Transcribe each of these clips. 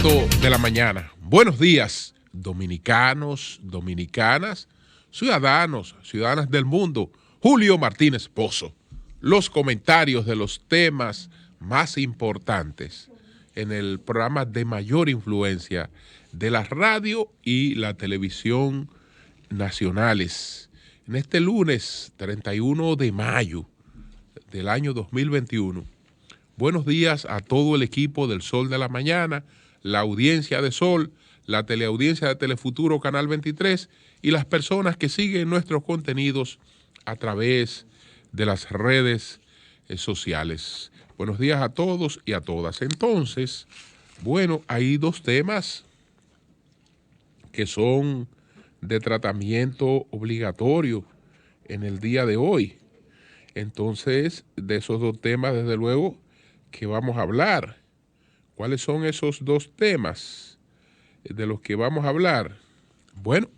De la mañana. Buenos días, dominicanos, dominicanas, ciudadanos, ciudadanas del mundo. Julio Martínez Pozo. Los comentarios de los temas más importantes en el programa de mayor influencia de la radio y la televisión nacionales. En este lunes 31 de mayo del año 2021. Buenos días a todo el equipo del Sol de la Mañana, la audiencia de Sol, la teleaudiencia de Telefuturo Canal 23 y las personas que siguen nuestros contenidos a través de las redes sociales. Buenos días a todos y a todas. Entonces, bueno, hay dos temas que son de tratamiento obligatorio en el día de hoy. Entonces, de esos dos temas, desde luego, que vamos a hablar. ¿Cuáles son esos dos temas de los que vamos a hablar? Bueno,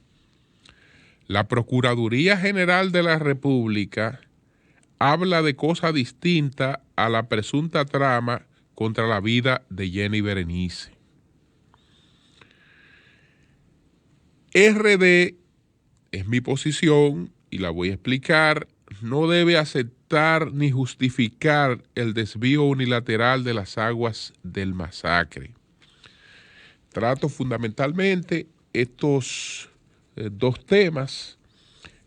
la Procuraduría General de la República habla de cosa distinta a la presunta trama contra la vida de Jenny Berenice. RD, es mi posición y la voy a explicar, no debe aceptar ni justificar el desvío unilateral de las aguas del Masacre. Trato fundamentalmente estos dos temas,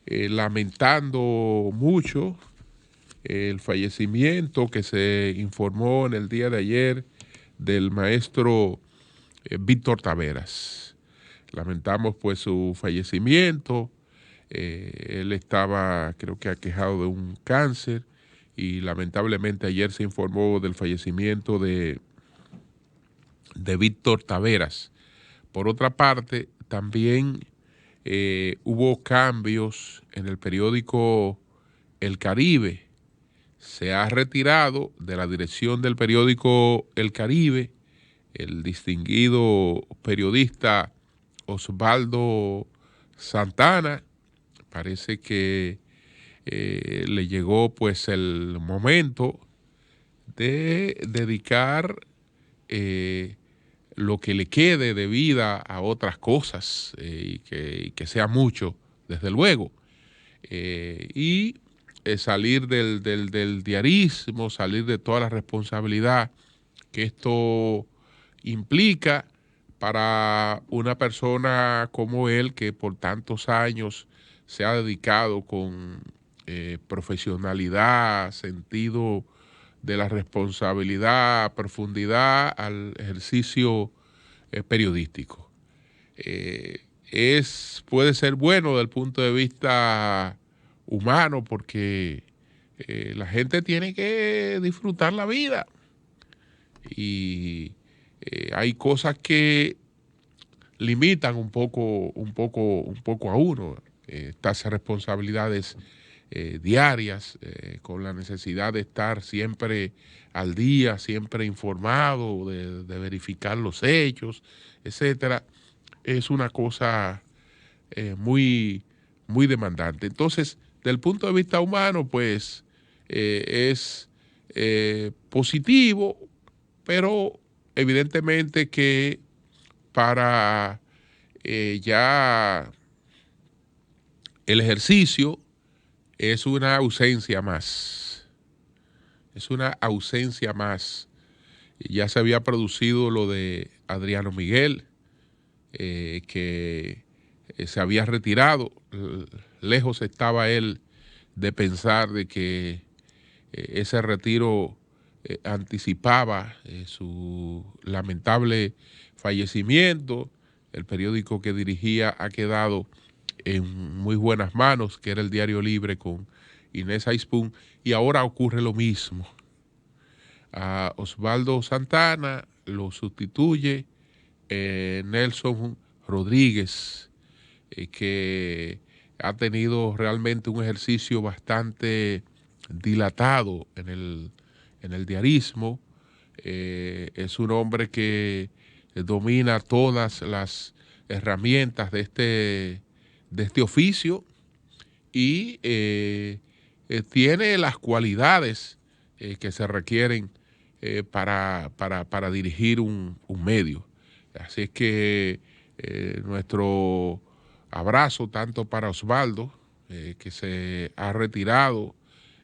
lamentando mucho el fallecimiento que se informó en el día de ayer del maestro Víctor Taveras. Lamentamos pues su fallecimiento. Él estaba, creo que aquejado de un cáncer y lamentablemente ayer se informó del fallecimiento de Víctor Taveras. Por otra parte, también hubo cambios en el periódico El Caribe. Se ha retirado de la dirección del periódico El Caribe el distinguido periodista Osvaldo Santana. Parece que le llegó pues el momento de dedicar lo que le quede de vida a otras cosas y que sea mucho, desde luego. Y salir del diarismo, salir de toda la responsabilidad que esto implica para una persona como él, que por tantos años se ha dedicado con profesionalidad, sentido de la responsabilidad, profundidad al ejercicio periodístico. Puede ser bueno desde el punto de vista humano porque la gente tiene que disfrutar la vida y hay cosas que limitan un poco a uno, estas responsabilidades diarias, con la necesidad de estar siempre al día, siempre informado, de verificar los hechos, etcétera. Es una cosa muy demandante. Entonces, del punto de vista humano, pues es positivo, pero evidentemente que para ya el ejercicio es una ausencia más. Es una ausencia más. Ya se había producido lo de Adriano Miguel, que se había retirado. Lejos estaba él de pensar de que ese retiro anticipaba su lamentable fallecimiento. El periódico que dirigía ha quedado en muy buenas manos, que era el Diario Libre con Inés Aispun, y ahora ocurre lo mismo. A Osvaldo Santana lo sustituye Nelson Rodríguez, que ha tenido realmente un ejercicio bastante dilatado en el diarismo. Es un hombre que domina todas las herramientas de este oficio y tiene las cualidades que se requieren para dirigir un medio. Así es que nuestro abrazo tanto para Osvaldo, que se ha retirado,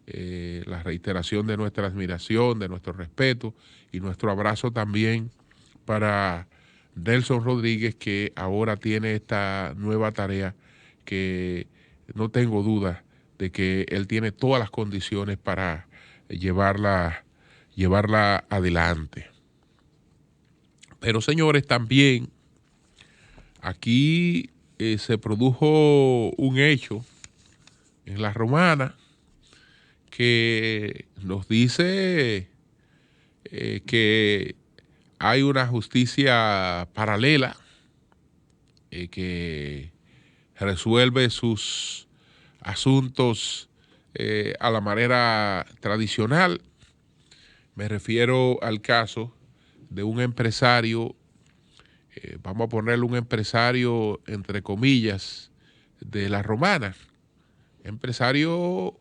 la reiteración de nuestra admiración, de nuestro respeto, y nuestro abrazo también para Nelson Rodríguez, que ahora tiene esta nueva tarea que no tengo duda de que él tiene todas las condiciones para llevarla adelante. Pero señores, también aquí se produjo un hecho en La Romana que nos dice que hay una justicia paralela que resuelve sus asuntos a la manera tradicional. Me refiero al caso de un empresario, vamos a ponerle un empresario entre comillas, de La Romana. Empresario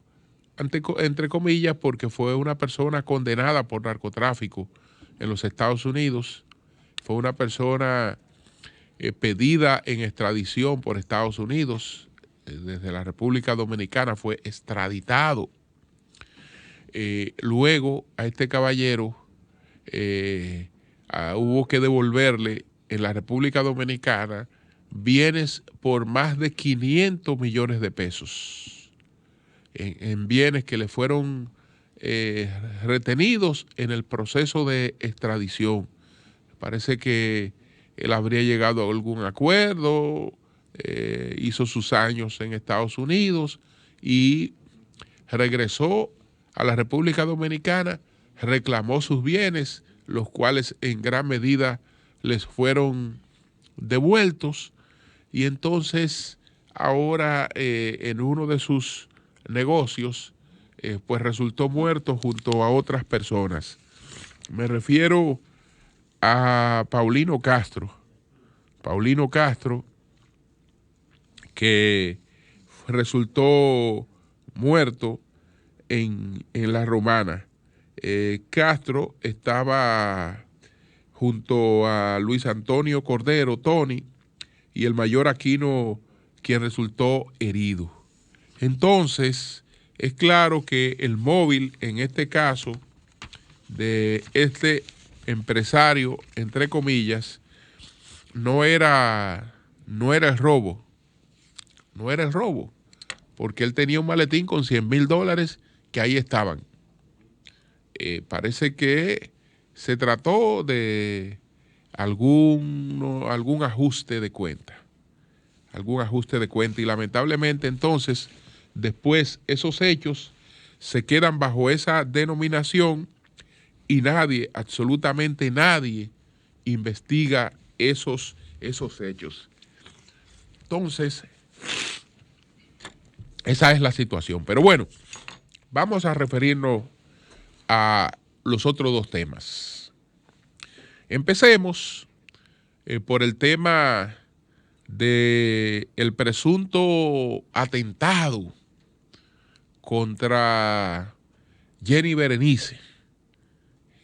entre comillas porque fue una persona condenada por narcotráfico en los Estados Unidos. Fue una persona pedida en extradición por Estados Unidos. Desde la República Dominicana fue extraditado. Luego a este caballero hubo que devolverle en la República Dominicana bienes por más de 500 millones de pesos en bienes que le fueron retenidos en el proceso de extradición. Parece que él habría llegado a algún acuerdo, hizo sus años en Estados Unidos y regresó a la República Dominicana, reclamó sus bienes, los cuales en gran medida les fueron devueltos, y entonces ahora en uno de sus negocios pues resultó muerto junto a otras personas. Me refiero a Paulino Castro, que resultó muerto en La Romana. Castro estaba junto a Luis Antonio Cordero, Tony, y el mayor Aquino, quien resultó herido. Entonces, es claro que el móvil, en este caso, de este empresario, entre comillas, no era el robo, porque él tenía un maletín con $100,000 que ahí estaban. Parece que se trató de algún ajuste de cuenta, y lamentablemente entonces después esos hechos se quedan bajo esa denominación y nadie, absolutamente nadie, investiga esos hechos. Entonces, esa es la situación. Pero bueno, vamos a referirnos a los otros dos temas. Empecemos por el tema del presunto atentado contra Jenny Berenice,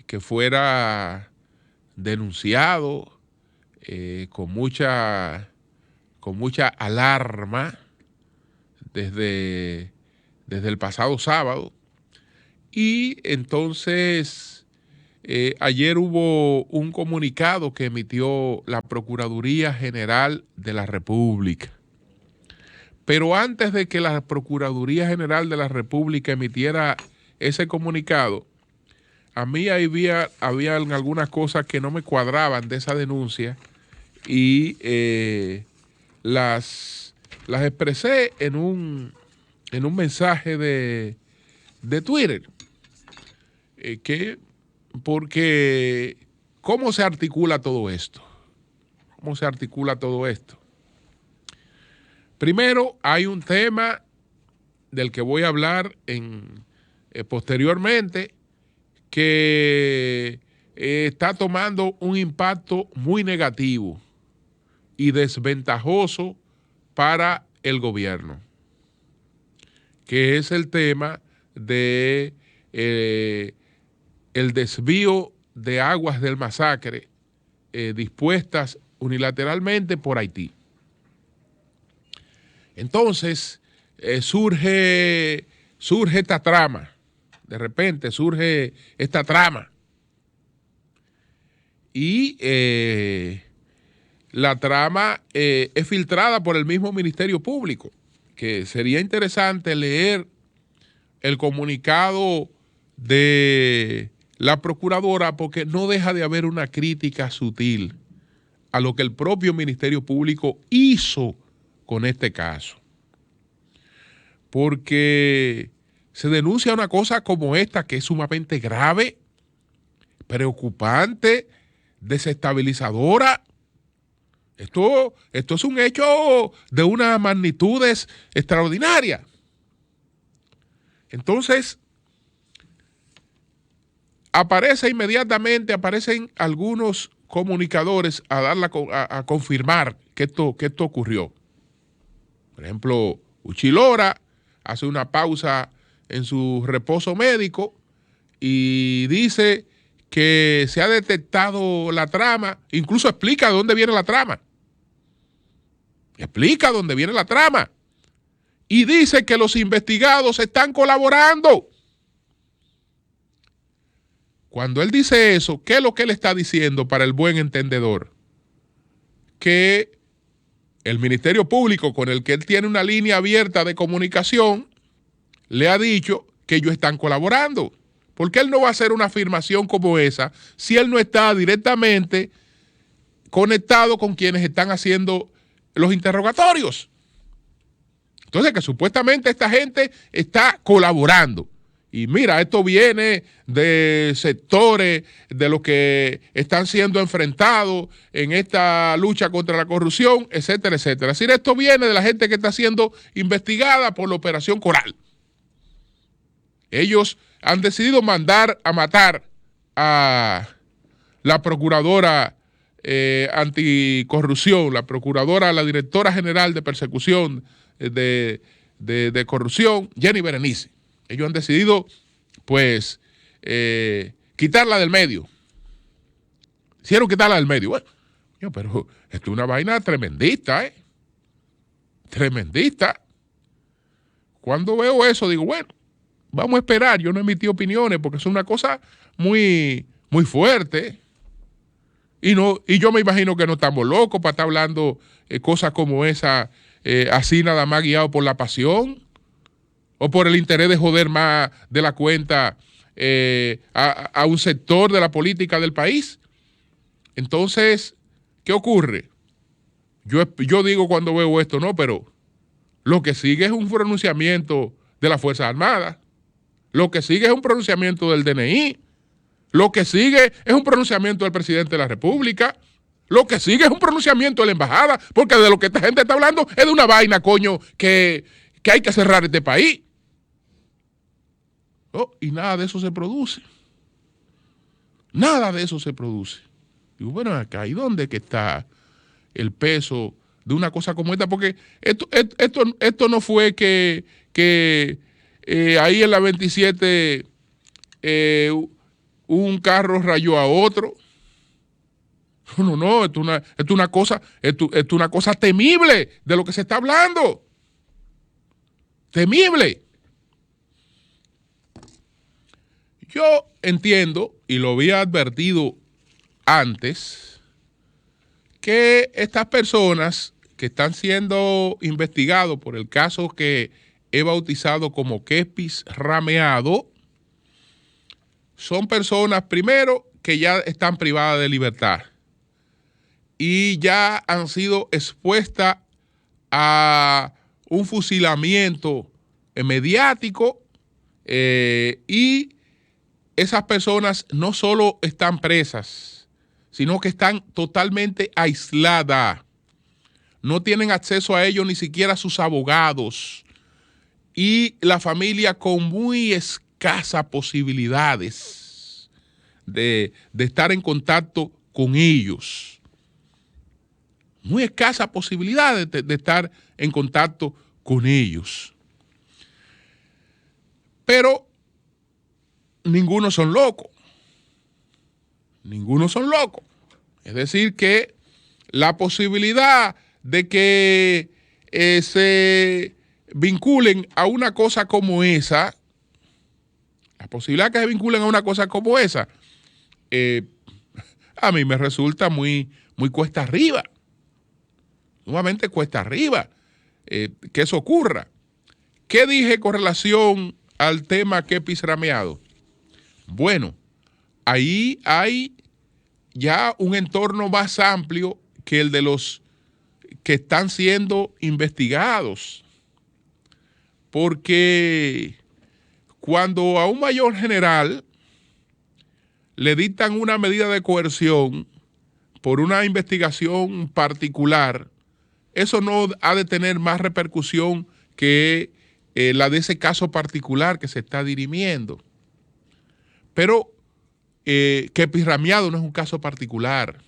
que fuera denunciado con mucha alarma desde el pasado sábado. Y entonces ayer hubo un comunicado que emitió la Procuraduría General de la República. Pero antes de que la Procuraduría General de la República emitiera ese comunicado, a mí había algunas cosas que no me cuadraban de esa denuncia y las expresé en un mensaje de Twitter. Porque ¿cómo se articula todo esto? Primero, hay un tema del que voy a hablar posteriormente que está tomando un impacto muy negativo y desventajoso para el gobierno, que es el tema de el desvío de aguas del Masacre dispuestas unilateralmente por Haití. Entonces surge esta trama, de repente surge esta trama y la trama es filtrada por el mismo Ministerio Público, que sería interesante leer el comunicado de la procuradora, porque no deja de haber una crítica sutil a lo que el propio Ministerio Público hizo con este caso. Porque se denuncia una cosa como esta, que es sumamente grave, preocupante, desestabilizadora. Esto es un hecho de unas magnitudes extraordinarias. Entonces, aparecen algunos comunicadores a confirmar que esto ocurrió. Por ejemplo, Uchilora hace una pausa en su reposo médico y dice que se ha detectado la trama, incluso explica de dónde viene la trama. Explica dónde viene la trama. Y dice que los investigados están colaborando. Cuando él dice eso, ¿qué es lo que él está diciendo para el buen entendedor? Que el Ministerio Público, con el que él tiene una línea abierta de comunicación, le ha dicho que ellos están colaborando. ¿Por qué él no va a hacer una afirmación como esa si él no está directamente conectado con quienes están haciendo los interrogatorios? Entonces, que supuestamente esta gente está colaborando. Y mira, esto viene de sectores de los que están siendo enfrentados en esta lucha contra la corrupción, etcétera, etcétera. Es decir, esto viene de la gente que está siendo investigada por la Operación Coral. Ellos han decidido mandar a matar a la procuradora anticorrupción, la directora general de persecución de corrupción, Jenny Berenice. Ellos han decidido, pues, quitarla del medio. Hicieron quitarla del medio. Bueno, pero esto es una vaina tremendista, tremendista. Cuando veo eso, digo, bueno, vamos a esperar. Yo no emití opiniones porque es una cosa muy, muy fuerte. Y yo me imagino que no estamos locos para estar hablando cosas como esa, así nada más guiado por la pasión o por el interés de joder más de la cuenta a un sector de la política del país. Entonces, ¿qué ocurre? Yo digo cuando veo esto, no, pero lo que sigue es un pronunciamiento de las Fuerzas Armadas, lo que sigue es un pronunciamiento del DNI, lo que sigue es un pronunciamiento del presidente de la República, lo que sigue es un pronunciamiento de la embajada, porque de lo que esta gente está hablando es de una vaina, coño, que hay que cerrar este país. Oh, y nada de eso se produce. Nada de eso se produce. Digo, bueno, acá, ¿y dónde que está el peso de una cosa como esta? Porque esto no fue que ahí en la 27 un carro rayó a otro. No, esto es una cosa temible de lo que se está hablando. Temible. Yo entiendo, y lo había advertido antes, que estas personas que están siendo investigados por el caso que he bautizado como Kepis Rameado, son personas, primero, que ya están privadas de libertad y ya han sido expuestas a un fusilamiento mediático, y esas personas no solo están presas, sino que están totalmente aisladas. No tienen acceso a ellos ni siquiera sus abogados. Y la familia con muy escasas posibilidades de estar en contacto con ellos. Muy escasas posibilidades de estar en contacto con ellos. Pero ninguno son locos. Ninguno son locos. Es decir, que la posibilidad de que se vinculen a una cosa como esa, a mí me resulta muy, muy cuesta arriba, sumamente cuesta arriba que eso ocurra. ¿Qué dije con relación al tema Kepis Rameado? Bueno, ahí hay ya un entorno más amplio que el de los que están siendo investigados, porque cuando a un mayor general le dictan una medida de coerción por una investigación particular, eso no ha de tener más repercusión que la de ese caso particular que se está dirimiendo. Pero Kepis Rameado no es un caso particular.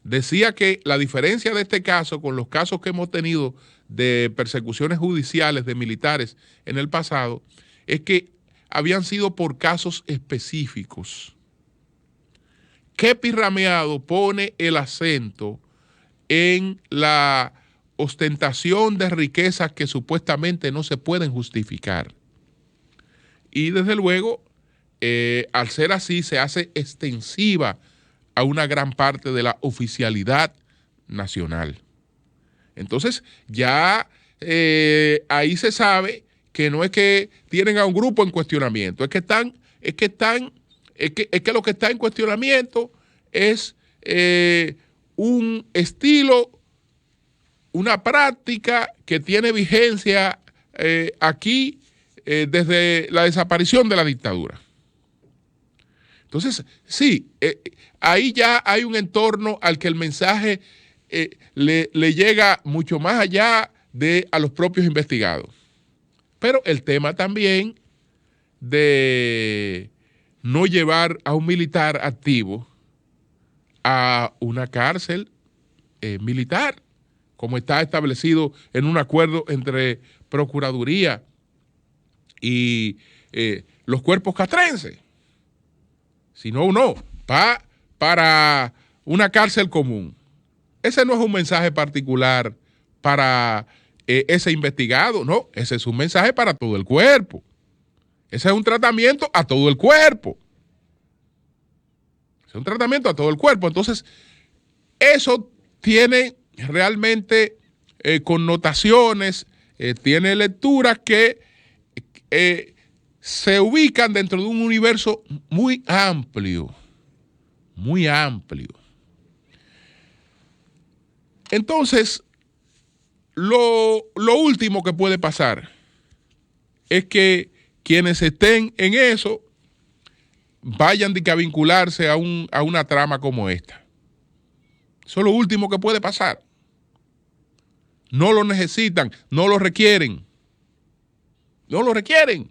Decía que la diferencia de este caso con los casos que hemos tenido de persecuciones judiciales de militares en el pasado es que habían sido por casos específicos. Kepis Rameado pone el acento en la ostentación de riquezas que supuestamente no se pueden justificar. Y desde luego, al ser así, se hace extensiva a una gran parte de la oficialidad nacional. Entonces, ya ahí se sabe que no es que tienen a un grupo en cuestionamiento, es que lo que está en cuestionamiento es un estilo, una práctica que tiene vigencia aquí desde la desaparición de la dictadura. Entonces, sí, ahí ya hay un entorno al que el mensaje le llega mucho más allá a los propios investigados. Pero el tema también de no llevar a un militar activo a una cárcel militar, como está establecido en un acuerdo entre Procuraduría y los cuerpos castrenses, sino para una cárcel común. Ese no es un mensaje particular para ese investigado, no, ese es un mensaje para todo el cuerpo. Ese es un tratamiento a todo el cuerpo. Es un tratamiento a todo el cuerpo. Entonces, eso tiene realmente connotaciones, tiene lecturas que se ubican dentro de un universo muy amplio, muy amplio. Entonces, lo último que puede pasar es que quienes estén en eso vayan a vincularse a una trama como esta. Eso es lo último que puede pasar. No lo necesitan, no lo requieren. No lo requieren.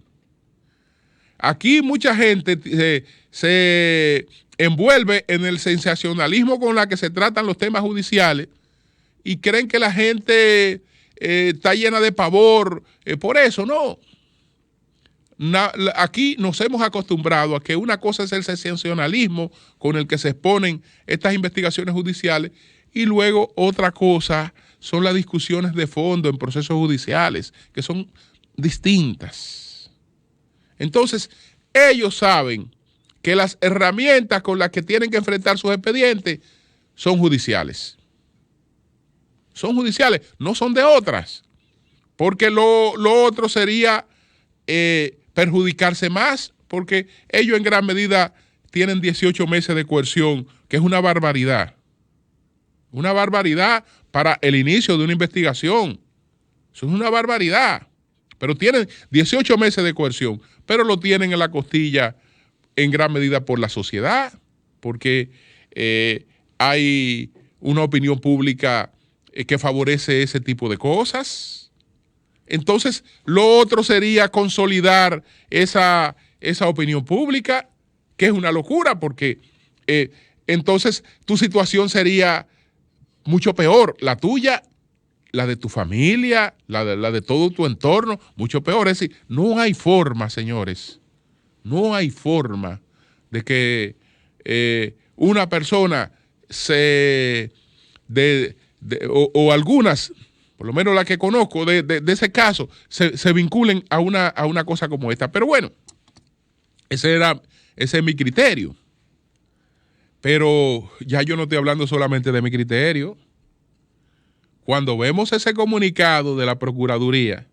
Aquí mucha gente se envuelve en el sensacionalismo con la que se tratan los temas judiciales y creen que la gente está llena de pavor por eso. No. Aquí nos hemos acostumbrado a que una cosa es el sensacionalismo con el que se exponen estas investigaciones judiciales y luego otra cosa son las discusiones de fondo en procesos judiciales, que son distintas. Entonces, ellos saben que las herramientas con las que tienen que enfrentar sus expedientes son judiciales. Son judiciales, no son de otras. Porque lo otro sería perjudicarse más, porque ellos en gran medida tienen 18 meses de coerción, que es una barbaridad. Una barbaridad para el inicio de una investigación. Eso es una barbaridad. Pero tienen 18 meses de coerción, pero lo tienen en la costilla en gran medida por la sociedad, porque hay una opinión pública que favorece ese tipo de cosas. Entonces, lo otro sería consolidar esa opinión pública, que es una locura, porque entonces tu situación sería mucho peor, la tuya, la de tu familia, la de todo tu entorno, mucho peor. Es decir, no hay forma, señores, no hay forma de que una persona o algunas, por lo menos la que conozco de ese caso, se vinculen a una cosa como esta. Pero bueno, ese es mi criterio. Pero ya yo no estoy hablando solamente de mi criterio. Cuando vemos ese comunicado de la Procuraduría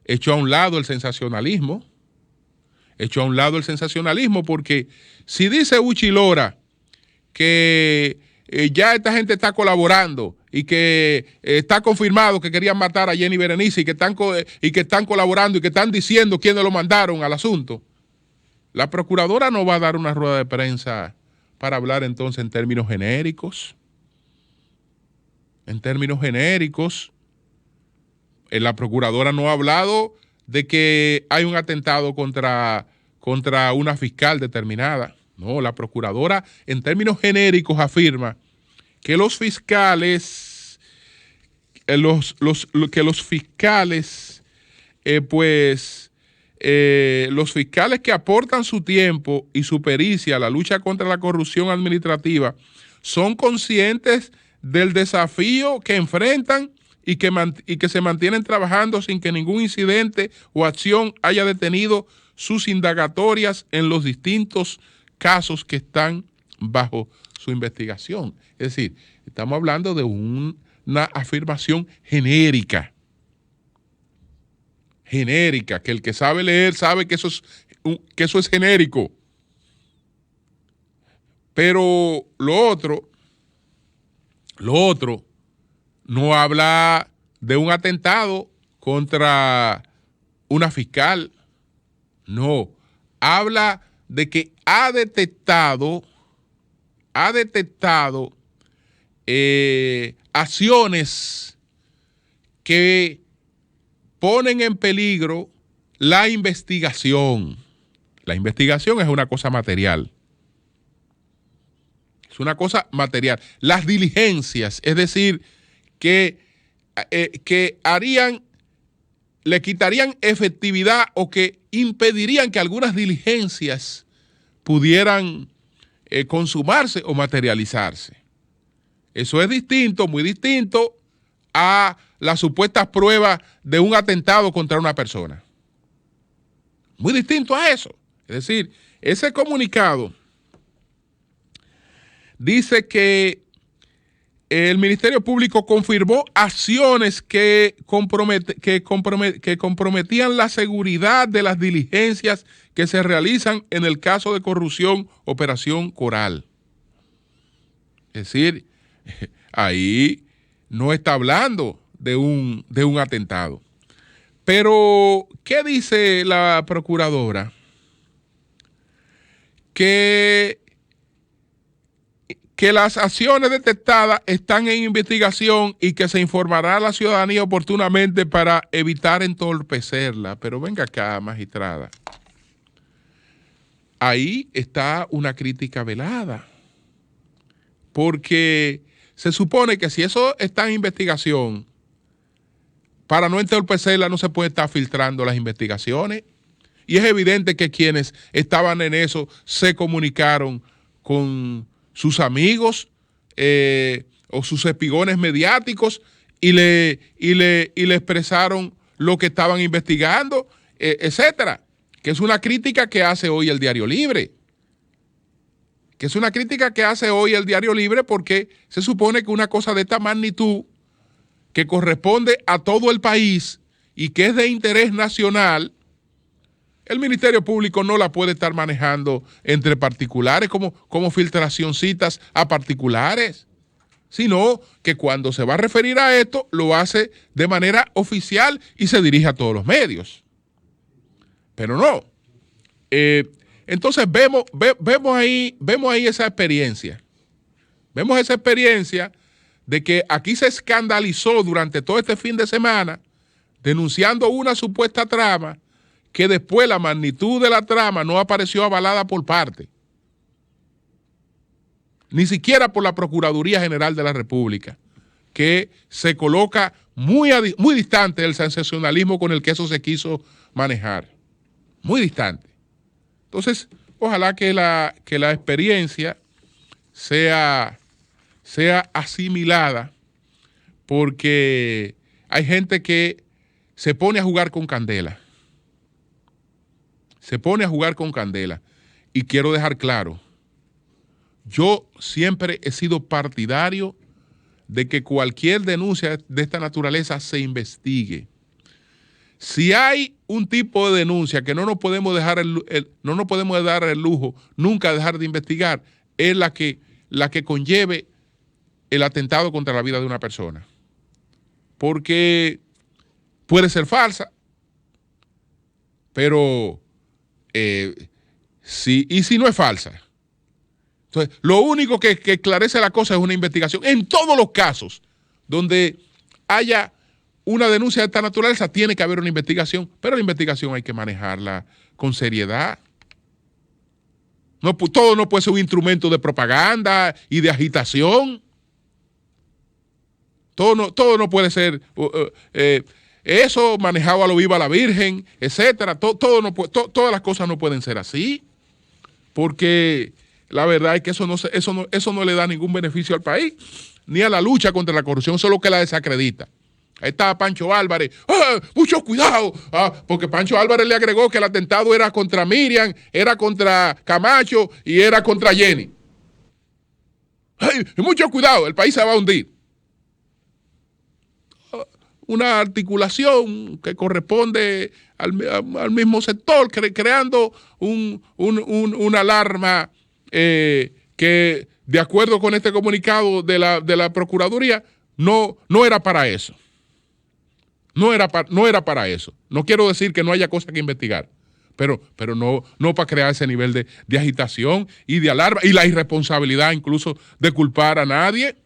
echó a un lado el sensacionalismo. Porque si dice Uchi Lora que ya esta gente está colaborando y que está confirmado que querían matar a Jenny Berenice y que están colaborando y que están diciendo quiénes lo mandaron al asunto, la procuradora no va a dar una rueda de prensa para hablar entonces en términos genéricos. La procuradora no ha hablado de que hay un atentado contra una fiscal determinada. No, la procuradora en términos genéricos afirma que los fiscales, los fiscales que aportan su tiempo y su pericia a la lucha contra la corrupción administrativa son conscientes del desafío que enfrentan y que se mantienen trabajando sin que ningún incidente o acción haya detenido sus indagatorias en los distintos casos que están bajo su investigación. Es decir, estamos hablando de una afirmación genérica, que el que sabe leer sabe que eso es genérico. Pero lo otro no habla de un atentado contra una fiscal. No, habla de que ha detectado acciones que ponen en peligro la investigación. La investigación es una cosa material. Las diligencias, es decir, que le quitarían efectividad o que impedirían que algunas diligencias pudieran consumarse o materializarse. Eso es distinto, muy distinto a las supuestas pruebas de un atentado contra una persona. Muy distinto a eso. Es decir, ese comunicado dice que el Ministerio Público confirmó acciones que comprometían la seguridad de las diligencias que se realizan en el caso de corrupción Operación Coral. Es decir, ahí no está hablando de un atentado. Pero, ¿qué dice la procuradora? Que las acciones detectadas están en investigación y que se informará a la ciudadanía oportunamente para evitar entorpecerla. Pero venga acá, magistrada. Ahí está una crítica velada. Porque se supone que si eso está en investigación, para no entorpecerla no se puede estar filtrando las investigaciones. Y es evidente que quienes estaban en eso se comunicaron con sus amigos o sus espigones mediáticos y le expresaron lo que estaban investigando, etcétera. Que es una crítica que hace hoy el Diario Libre. Porque se supone que una cosa de esta magnitud, que corresponde a todo el país y que es de interés nacional, el Ministerio Público no la puede estar manejando entre particulares como filtracioncitas a particulares, sino que cuando se va a referir a esto, lo hace de manera oficial y se dirige a todos los medios. Pero no. Entonces vemos ahí esa experiencia. Vemos esa experiencia de que aquí se escandalizó durante todo este fin de semana denunciando una supuesta trama que después la magnitud de la trama no apareció avalada por parte, ni siquiera por la Procuraduría General de la República, que se coloca muy distante del sensacionalismo con el que eso se quiso manejar. Muy distante. Entonces, ojalá que la experiencia sea asimilada, porque hay gente que se pone a jugar con candela. Se pone a jugar con candela. Y quiero dejar claro, yo siempre he sido partidario de que cualquier denuncia de esta naturaleza se investigue. Si hay un tipo de denuncia que no nos podemos no nos podemos dar el lujo nunca dejar de investigar, es la que conlleve el atentado contra la vida de una persona. Porque puede ser falsa, pero si no es falsa. Entonces, lo único que esclarece la cosa es una investigación. En todos los casos donde haya una denuncia de esta naturaleza, tiene que haber una investigación, pero la investigación hay que manejarla con seriedad. Todo no puede ser un instrumento de propaganda y de agitación. Todo no puede ser eso manejado a lo viva la Virgen, etcétera. Todas las cosas no pueden ser así, porque la verdad es que eso no le da ningún beneficio al país, ni a la lucha contra la corrupción, solo que la desacredita. Ahí está Pancho Álvarez, mucho cuidado, porque Pancho Álvarez le agregó que el atentado era contra Miriam, era contra Camacho y era contra Jenny. Mucho cuidado, el país se va a hundir. Una articulación que corresponde al mismo sector, creando una alarma que, de acuerdo con este comunicado de la Procuraduría, no era para eso. No era para eso. No quiero decir que no haya cosas que investigar, pero no para crear ese nivel de agitación y de alarma y la irresponsabilidad incluso de culpar a nadie.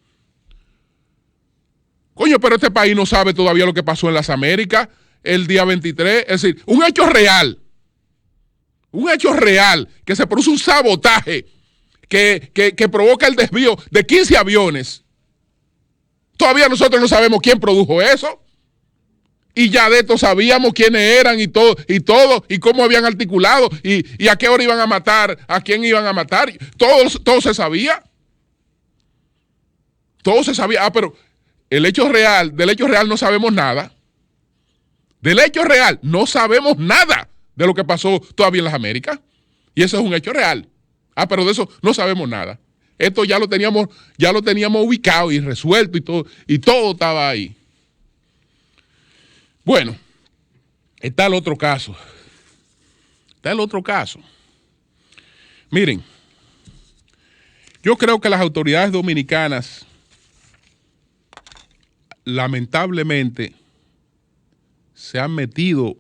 Coño, pero este país no sabe todavía lo que pasó en las Américas el día 23. Es decir, un hecho real, que se produce un sabotaje que provoca el desvío de 15 aviones. Todavía nosotros no sabemos quién produjo eso. Y ya de esto sabíamos quiénes eran y todo, y cómo habían articulado, y a qué hora iban a matar, a quién iban a matar. Todo se sabía. Todo se sabía. Pero del hecho real no sabemos nada. Del hecho real no sabemos nada de lo que pasó todavía en las Américas. Y eso es un hecho real. Pero de eso no sabemos nada. Esto ya lo teníamos ubicado y resuelto y todo estaba ahí. Bueno, está el otro caso. Miren, yo creo que las autoridades dominicanas, lamentablemente, se han metido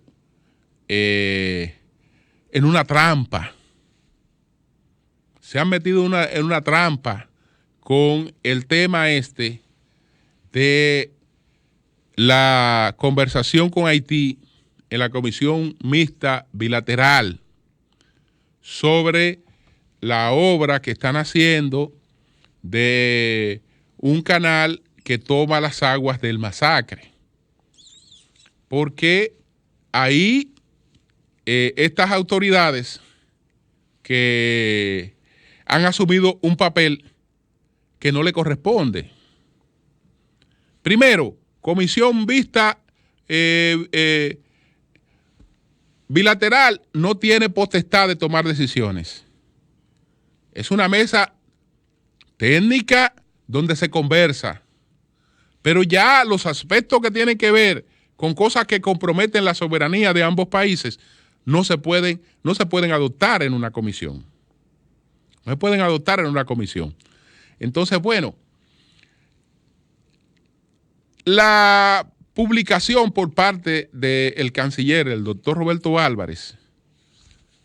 en una trampa. Se han metido en una trampa con el tema de la conversación con Haití en la Comisión Mixta Bilateral sobre la obra que están haciendo de un canal que toma las aguas del Masacre. Porque ahí estas autoridades que han asumido un papel que no le corresponde. Primero, Comisión Mixta Bilateral no tiene potestad de tomar decisiones. Es una mesa técnica donde se conversa, pero ya los aspectos que tienen que ver con cosas que comprometen la soberanía de ambos países no se pueden adoptar en una comisión. No se pueden adoptar en una comisión. Entonces, bueno, la publicación por parte del canciller, el doctor Roberto Álvarez,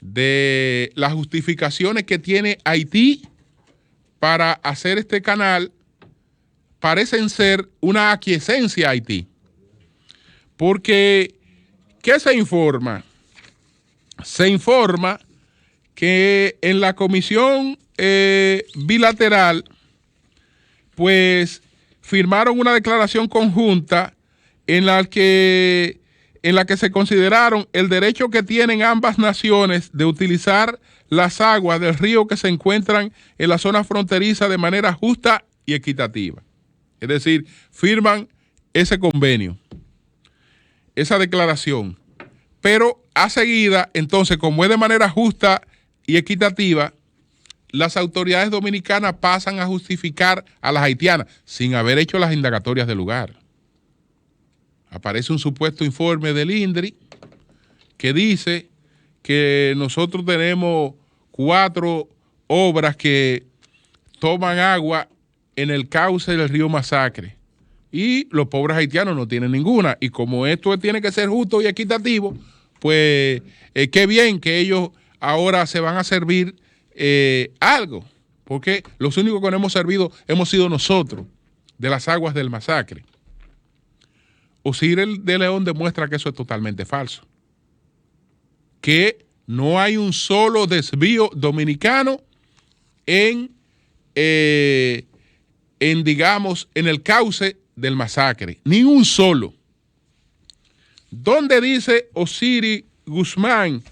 de las justificaciones que tiene Haití para hacer este canal parecen ser una aquiescencia a Haití. Porque, ¿qué se informa? Se informa que en la comisión bilateral, pues, firmaron una declaración conjunta en la que se consideraron el derecho que tienen ambas naciones de utilizar las aguas del río que se encuentran en la zona fronteriza de manera justa y equitativa. Es decir, firman ese convenio, esa declaración. Pero a seguida, entonces, como es de manera justa y equitativa, las autoridades dominicanas pasan a justificar a las haitianas sin haber hecho las indagatorias del lugar. Aparece un supuesto informe del INDRI que dice que nosotros tenemos 4 obras que toman agua en el cauce del río Masacre y los pobres haitianos no tienen ninguna. Y como esto tiene que ser justo y equitativo, pues qué bien que ellos ahora se van a servir algo, porque los únicos que nos hemos servido hemos sido nosotros de las aguas del Masacre. Osiris de León demuestra que eso es totalmente falso, que no hay un solo desvío dominicano digamos, en el cauce del Masacre, ni un solo. ¿Dónde dice Osiris Guzmán,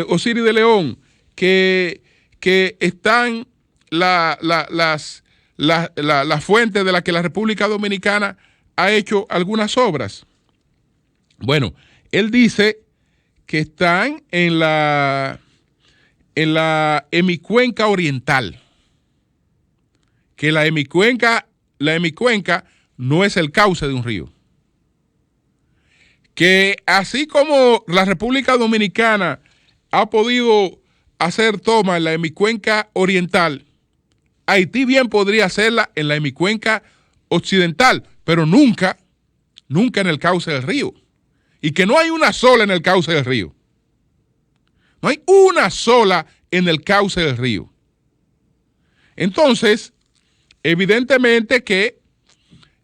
Osiris de León, que están las fuentes de las que la República Dominicana ha hecho algunas obras? Bueno, él dice que están en la hemicuenca oriental, que la hemicuenca no es el cauce de un río, que así como la República Dominicana ha podido hacer toma en la hemicuenca oriental, Haití bien podría hacerla en la hemicuenca occidental, pero nunca en el cauce del río. Y que no hay una sola en el cauce del río. No hay una sola en el cauce del río. Entonces, evidentemente que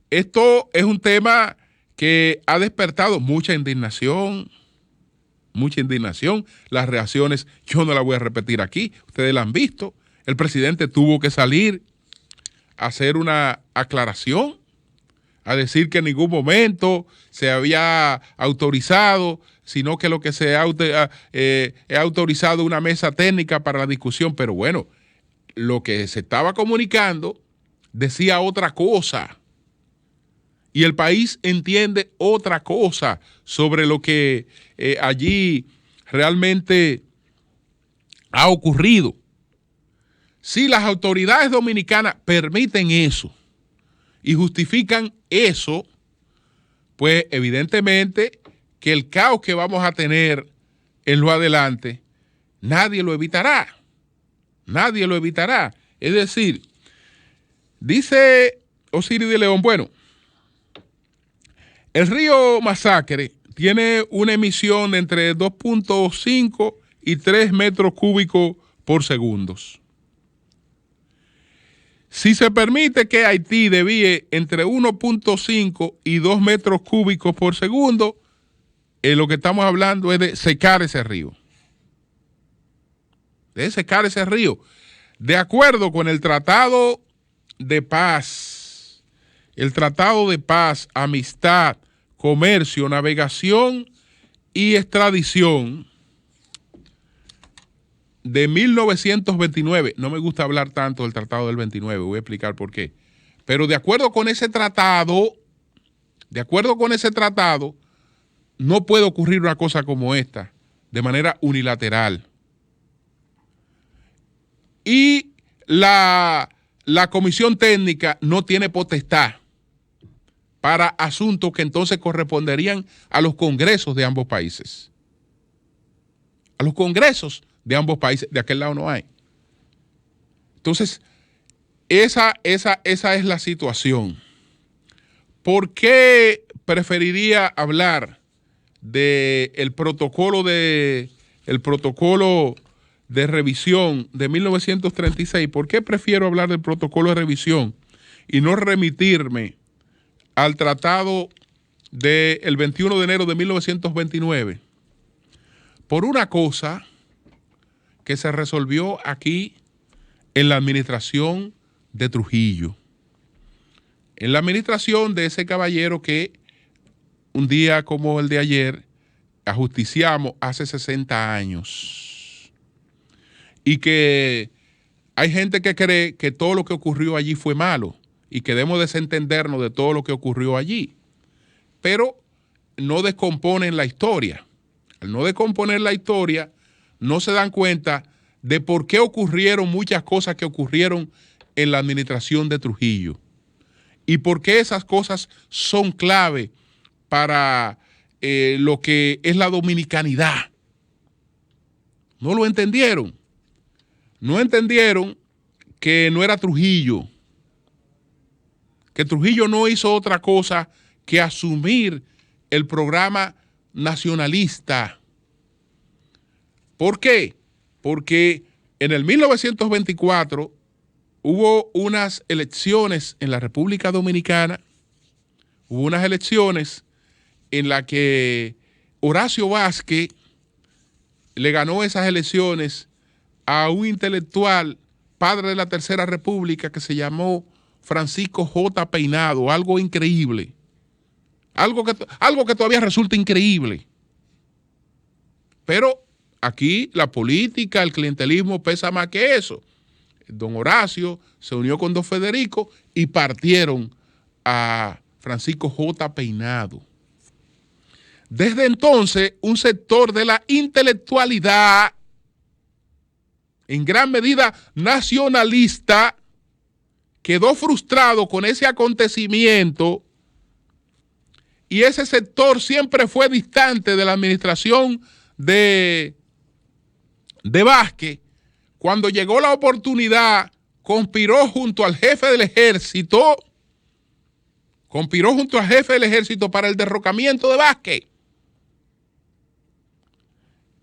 esto es un tema que ha despertado mucha indignación. Las reacciones, yo no las voy a repetir aquí, ustedes la han visto. El presidente tuvo que salir a hacer una aclaración, a decir que en ningún momento se había autorizado, sino que lo que se ha autorizado una mesa técnica para la discusión. Pero bueno, lo que se estaba comunicando decía otra cosa. Y el país entiende otra cosa sobre lo que allí realmente ha ocurrido. Si las autoridades dominicanas permiten eso y justifican eso, pues evidentemente que el caos que vamos a tener en lo adelante, nadie lo evitará. Nadie lo evitará. Es decir, dice Osiris de León, bueno, el río Masacre tiene una emisión de entre 2.5 y 3 metros cúbicos por segundo. Si se permite que Haití desvíe entre 1.5 y 2 metros cúbicos por segundo, lo que estamos hablando es de secar ese río. De secar ese río. De acuerdo con el Tratado de Paz, Amistad, Comercio, Navegación y Extradición de 1929, no me gusta hablar tanto del Tratado del 29, voy a explicar por qué. Pero de acuerdo con ese tratado, no puede ocurrir una cosa como esta de manera unilateral. Y la comisión técnica no tiene potestad para asuntos que entonces corresponderían a los congresos de ambos países. A los congresos de ambos países, de aquel lado no hay. Entonces, esa es la situación. ¿Por qué preferiría hablar del protocolo de revisión de 1936? ¿Por qué prefiero hablar del protocolo de revisión y no remitirme al tratado del 21 de enero de 1929? Por una cosa que se resolvió aquí en la administración de Trujillo. En la administración de ese caballero que un día como el de ayer ajusticiamos hace 60 años. y que hay gente que cree que todo lo que ocurrió allí fue malo y que debemos desentendernos de todo lo que ocurrió allí. Pero no descomponen la historia. Al no descomponer la historia, no se dan cuenta de por qué ocurrieron muchas cosas que ocurrieron en la administración de Trujillo y por qué esas cosas son clave para lo que es la dominicanidad. No lo entendieron. No entendieron que no era Trujillo, que Trujillo no hizo otra cosa que asumir el programa nacionalista. ¿Por qué? Porque en el 1924 hubo unas elecciones en la República Dominicana, hubo unas elecciones en las que Horacio Vázquez le ganó esas elecciones a un intelectual, padre de la Tercera República, que se llamó Francisco J. Peinado, algo increíble. Algo que todavía resulta increíble. Pero aquí la política, el clientelismo pesa más que eso. Don Horacio se unió con don Federico y partieron a Francisco J. Peinado. Desde entonces, un sector de la intelectualidad, en gran medida nacionalista, quedó frustrado con ese acontecimiento y ese sector siempre fue distante de la administración de Vázquez. Cuando llegó la oportunidad, conspiró junto al jefe del ejército para el derrocamiento de Vázquez.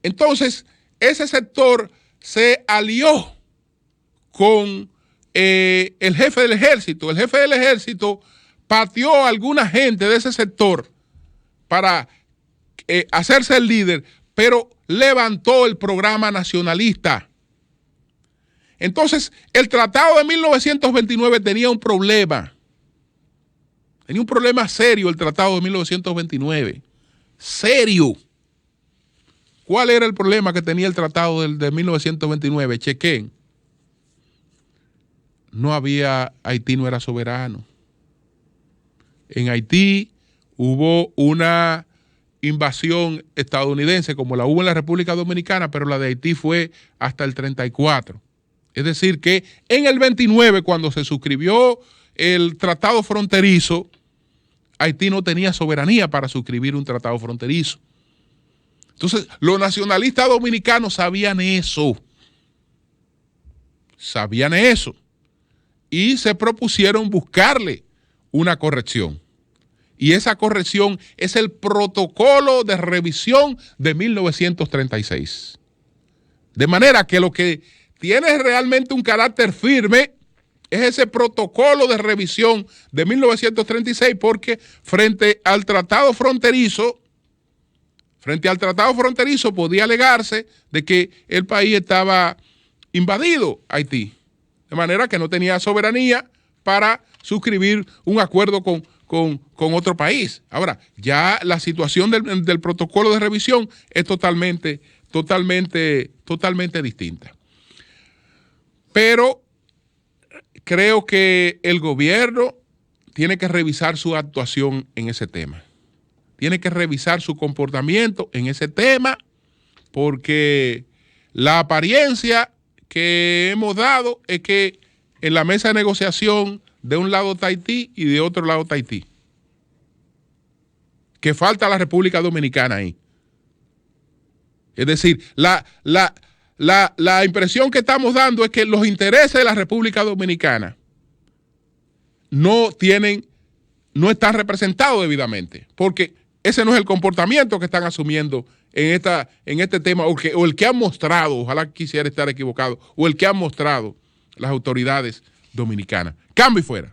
Entonces, ese sector se alió con el jefe del ejército. El jefe del ejército pateó a alguna gente de ese sector para hacerse el líder, pero levantó el programa nacionalista. Entonces, el tratado de 1929 tenía un problema. Tenía un problema serio el tratado de 1929. Serio. ¿Cuál era el problema que tenía el tratado de 1929? Chequen. Haití no era soberano. En Haití hubo una invasión estadounidense como la hubo en la República Dominicana, pero la de Haití fue hasta el 34. Es decir que en el 29, cuando se suscribió el tratado fronterizo, Haití no tenía soberanía para suscribir un tratado fronterizo. Entonces, los nacionalistas dominicanos sabían eso. Y se propusieron buscarle una corrección. Y esa corrección es el protocolo de revisión de 1936. De manera que lo que tiene realmente un carácter firme es ese protocolo de revisión de 1936, porque frente al tratado fronterizo podía alegarse de que el país estaba invadido, Haití, de manera que no tenía soberanía para suscribir un acuerdo con otro país. Ahora, ya la situación del protocolo de revisión es totalmente distinta. Pero creo que el gobierno tiene que revisar su actuación en ese tema. Tiene que revisar su comportamiento en ese tema, porque la apariencia que hemos dado es que en la mesa de negociación de un lado está Haití y de otro lado está Haití. Que falta la República Dominicana ahí. Es decir, la impresión que estamos dando es que los intereses de la República Dominicana no están representados debidamente, porque ese no es el comportamiento que están asumiendo en este tema, o el que han mostrado, ojalá quisiera estar equivocado, o el que han mostrado las autoridades dominicanas. Cambio y fuera.